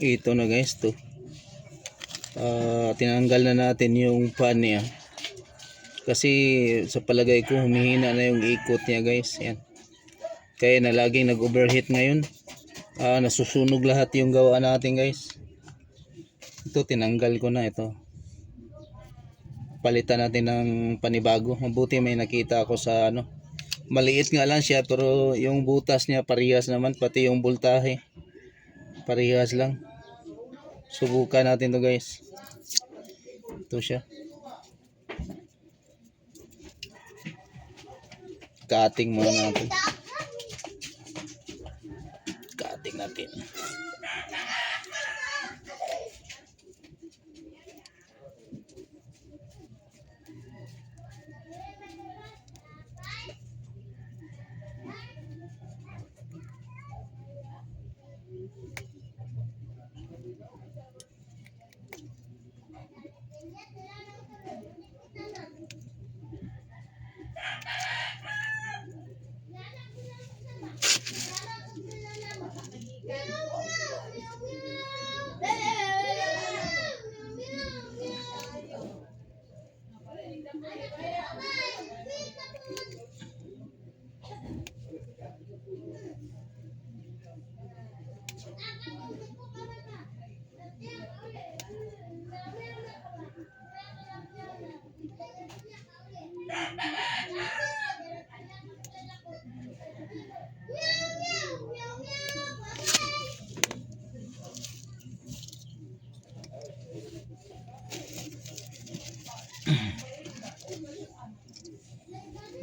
Ito na guys, to. Tinanggal na natin yung pan niya. Kasi sa palagay ko humihina na yung ikot niya guys. Yan. Kaya na laging nag-overheat ngayon. Nasusunog lahat yung gawa natin guys. Ito tinanggal ko na ito. Palitan natin ng panibago. Mabuti may nakita ako sa ano. Maliit nga lang siya pero yung butas niya parehas naman, pati yung voltahe parehas lang. Subukan natin to guys. Ito siya. Cutting muna natin. Cutting natin.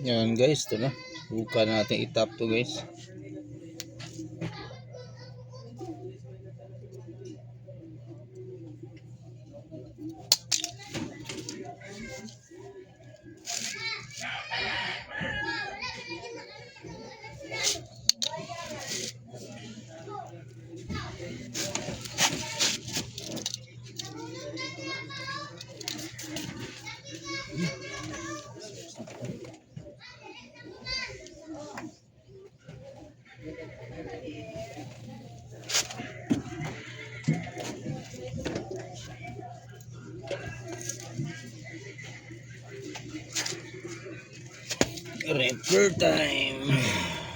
Yan guys, ito na. Buka natin itap to guys. Repair time.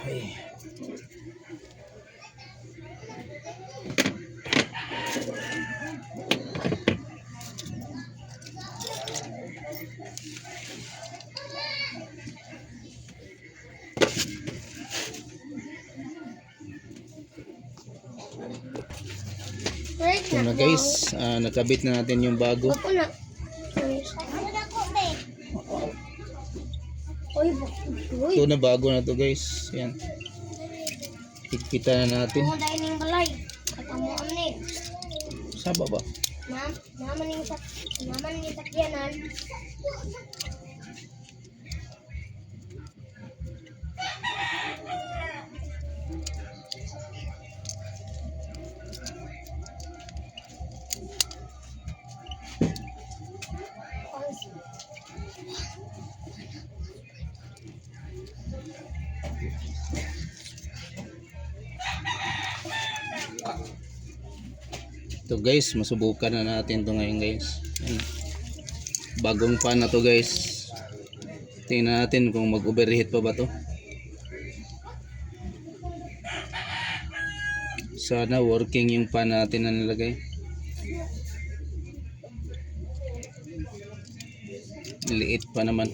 Ay. Ito na guys, nakabit na natin yung bago. Ito na bago na to guys. Yan. Higpitan na natin. Sa baba. Naman ni sakyanan. Ito guys, masubukan na natin to ngayon guys. Yan. Bagong pan na to guys. Tingnan natin kung mag-overheat pa ba to. Sana working yung pan natin na nilagay. Liit pa naman.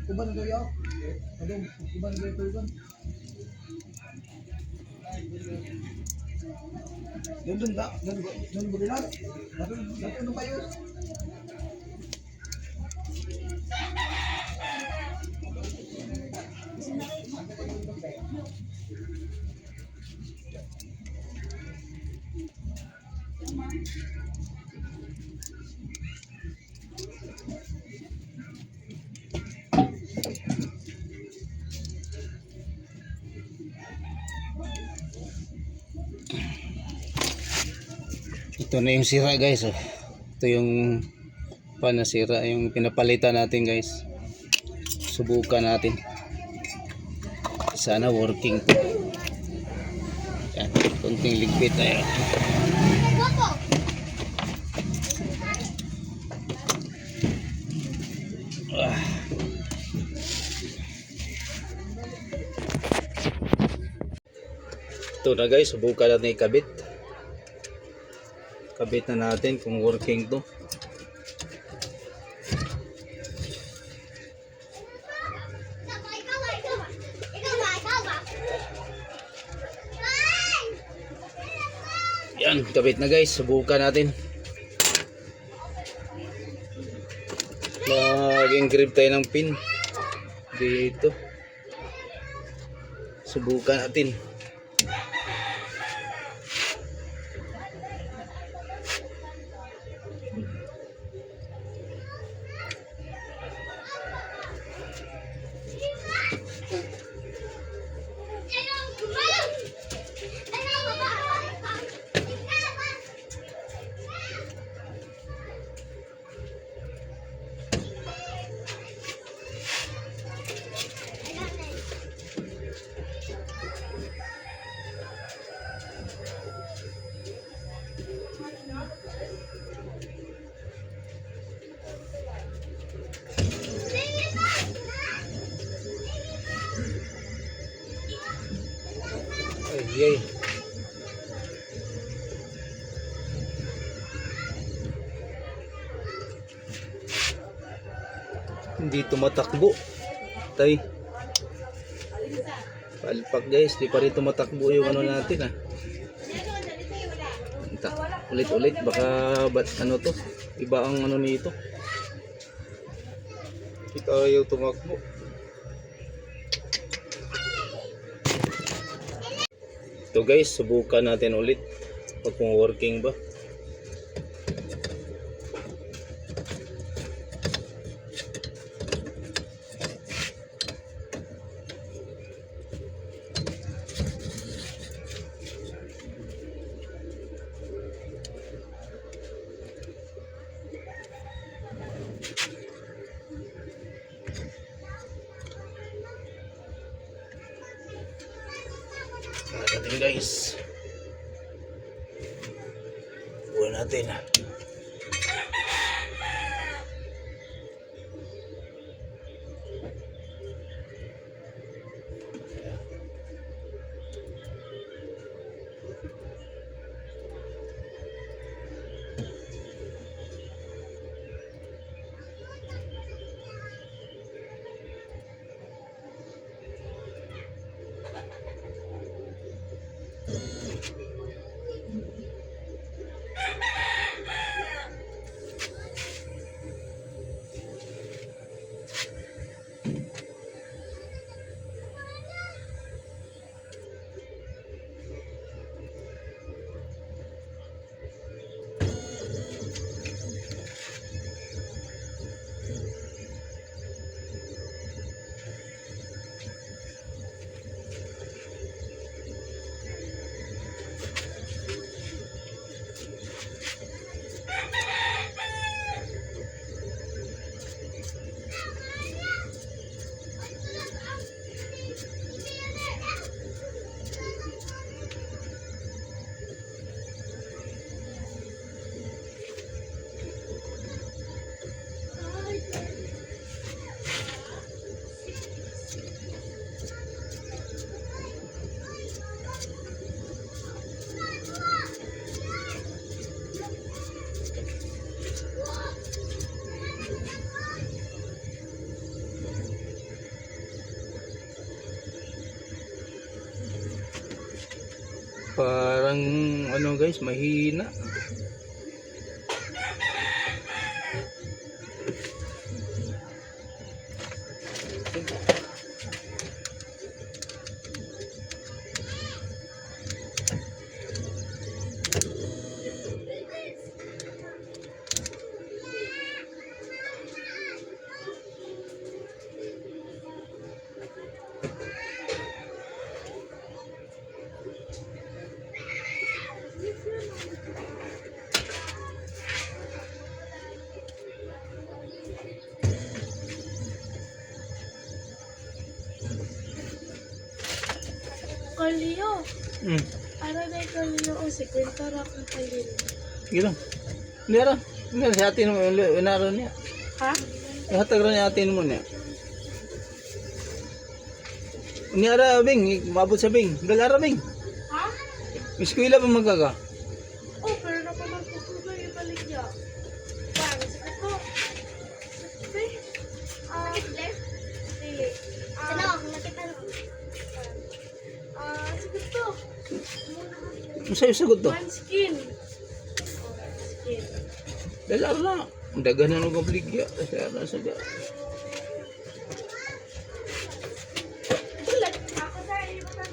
Kuban na yaw. Adong kuban na kuban. Doon ba? Doon ba dinan? Doon pa yun. Ito na yung sira guys. Oh. Ito yung panasira, yung pinapalitan natin guys. Subukan natin. Sana working. Yan, konting ligpit tayo. Ah. Ito na guys, subukan natin ikabit. Kabit na natin kung working to. Yan, kabit na guys, subukan natin. Mag-engrave tayo ng pin dito. Subukan natin. Ay. Hindi tumatakbo. Tay. Palpak guys, di pa rin tumatakbo yung ano natin ah. Ulit-ulit baka ano to? Iba ang ano nito. Kita ayaw tumakbo. Ito guys, subukan natin ulit kung working ba. Natin guys, buwan natin. Parang ano guys, mahina. Kalio. Hmm. Ara na kalio o si kwenta ra ka kalio. Sige lang. Hindi ara. Hindi si atin mo. Inaro niya. Ha? Ihatag rin niya atin mo niya. Ini ara Bing. Mabot sa Bing. Galara Bing. Ha? Eskwela pa magaga. Oh, pero napaman ko ko ibalik niya. Bang, sakit ko. Sakit. Sakit left? Dili. Ano ako nakita no? Sakit to. Sa'yo sagot to. One skin. Skin. Galara na. Dagan na nung obligya. Galara sa ga. Bulat. Ako sa iyo ka.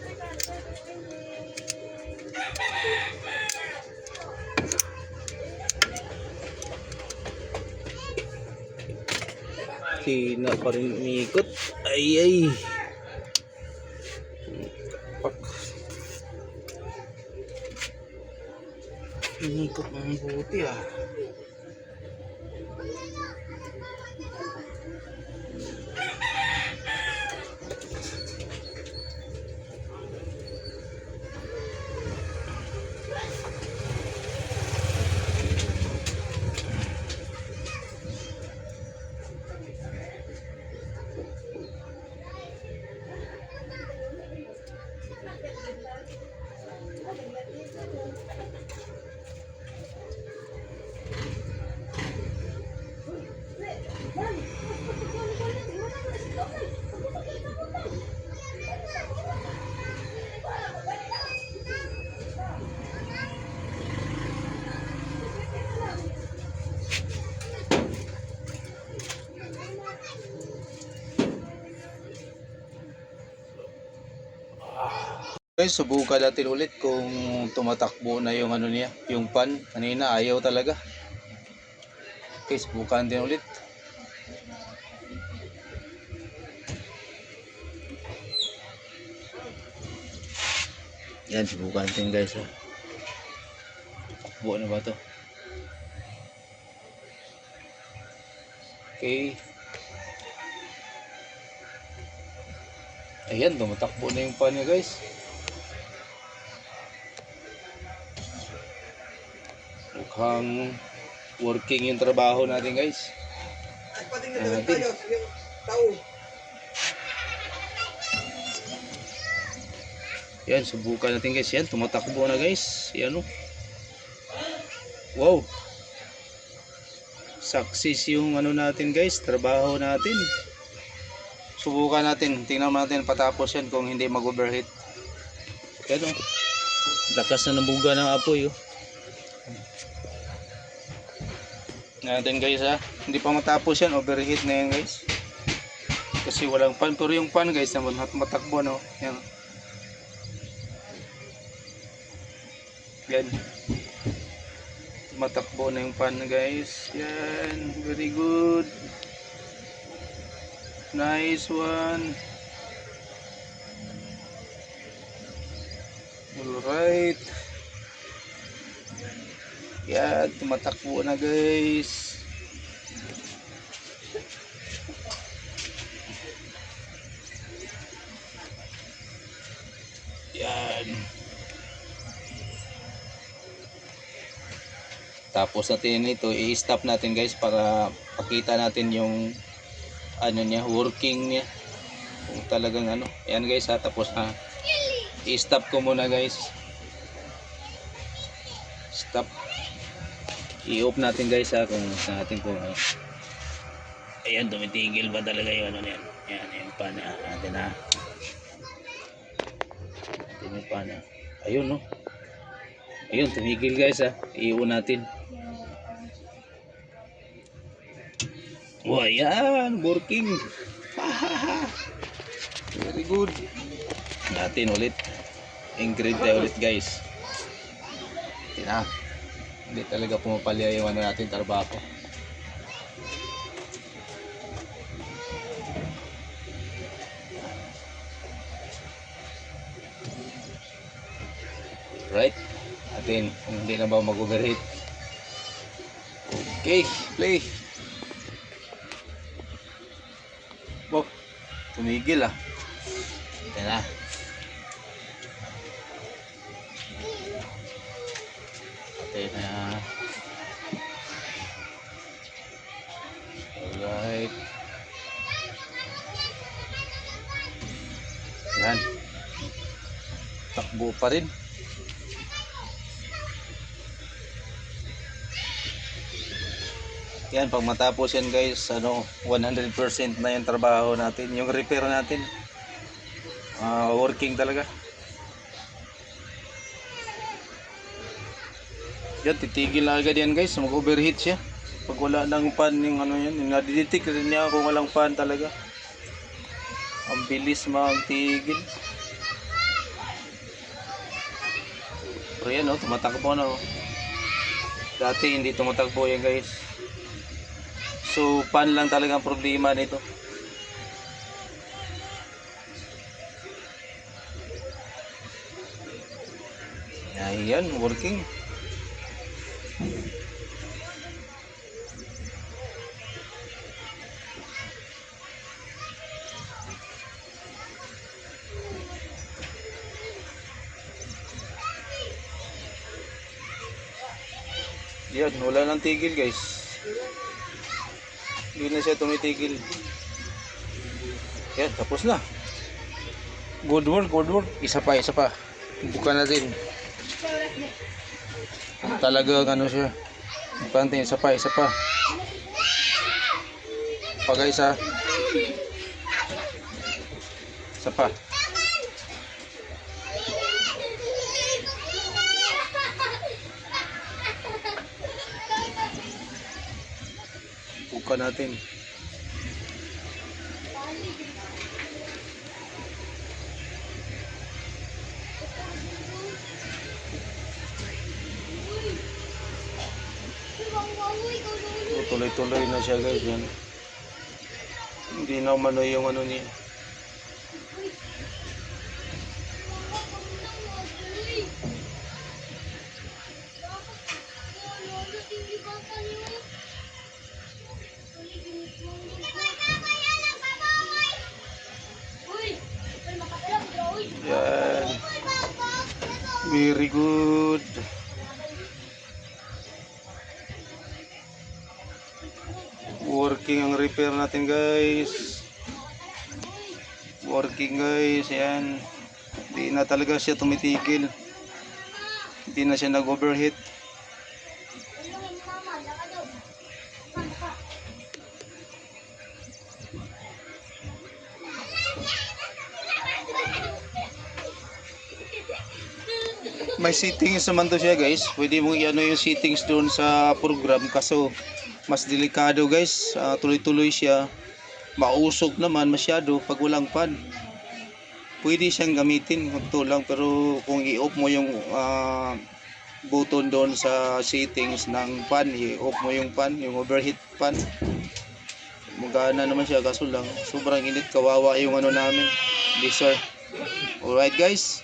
Sina pa rin umiikot. Ay ay. Pak. Umiikot ng buti ah. Guys, subukan natin ulit kung tumatakbo na yung ano niya, yung pan. Kanina ayaw talaga. Okay, subukan din ulit. Yan, subukan din guys. Takbo na ba to? Okay. Ayan, tumatakbo na yung pan niya guys. Mukhang working yung trabaho natin guys. Patingin tayo yung tao. Yan, subukan natin guys. Yan, tumatakbo na guys. Yan o. Wow. Success yung ano natin guys, trabaho natin. Subukan natin. Tingnan natin patapos yan kung hindi mag-overheat. Yan o. Lakas na nabuga ng apoy o. Natin guys ha. Hindi pa matapos yan. Overheat na yan guys. Kasi walang pan. Pero yung pan guys naman matakbo no. Yan. Yan. Matakbo na yung pan guys. Yan. Very good. Nice one. Alright. Yan. Tumatakbo na guys. Yan. Tapos natin ito, i-stop natin guys para pakita natin yung ano niya, working niya. Kung talagang ano. Ayan guys ha, tapos na. I-stop ko muna guys. Stop. I-off natin guys ha, kung sa natin kung ayan, tumitigil ba talaga yung ano niyan. Ayan, yung pana natin ha. Ayan yung pana. Ayun no. Ayun, tumigil guys ha. I-on natin. Oh, ayan, working. Very good. Natin ulit. Ingrid tayo ulit guys. Tina. Hindi talaga pumapalya yung ano natin trabaho. Right? Natin kung hindi na ba mag-overheat. Okay, play. Wow, tumigil ah. Ito na. Ayan. Alright. Yan. Takbo pa rin. Yan, pag matapos yan guys, 100% na yung trabaho natin. Yung repair natin, working talaga. Yan, titigil na agad yan guys, mag-overheat siya. Pag wala ng pan yung yan, nadidetect rin niya kung walang pan talaga. Ang bilis magtigil. Pero yan tumatakbo na Dati hindi tumatakbo yan guys. So pan lang talaga ang problema nito. Ayan, working. Yan, wala nang tigil guys. Hindi na siya tumitigil. Yan, tapos na. Good work, good work. Isa pa. Bukan natin. Talaga siya. Pante, isa pa. Pagay isa. Isa pa. Bukan natin. Tuloy-tuloy na siya guys yan. Hindi na umano yung niya. Yan. Very good. Working ang repair natin guys. Working guys. Yan. Hindi na talaga siya tumitigil. Hindi na siya nag-overheat. May settings naman to siya guys. Pwede mong i-ano yung settings doon sa program. Kaso mas delikado guys. Tuloy-tuloy siya. Mausok naman masyado pag walang pan. Pwede siyang gamitin. Ito lang. Pero kung i-off mo yung button doon sa settings ng pan. I-off mo yung pan. Yung overheat pan. Magana naman siya. Kaso lang sobrang init. Kawawa yung namin. Blizzard. Alright guys.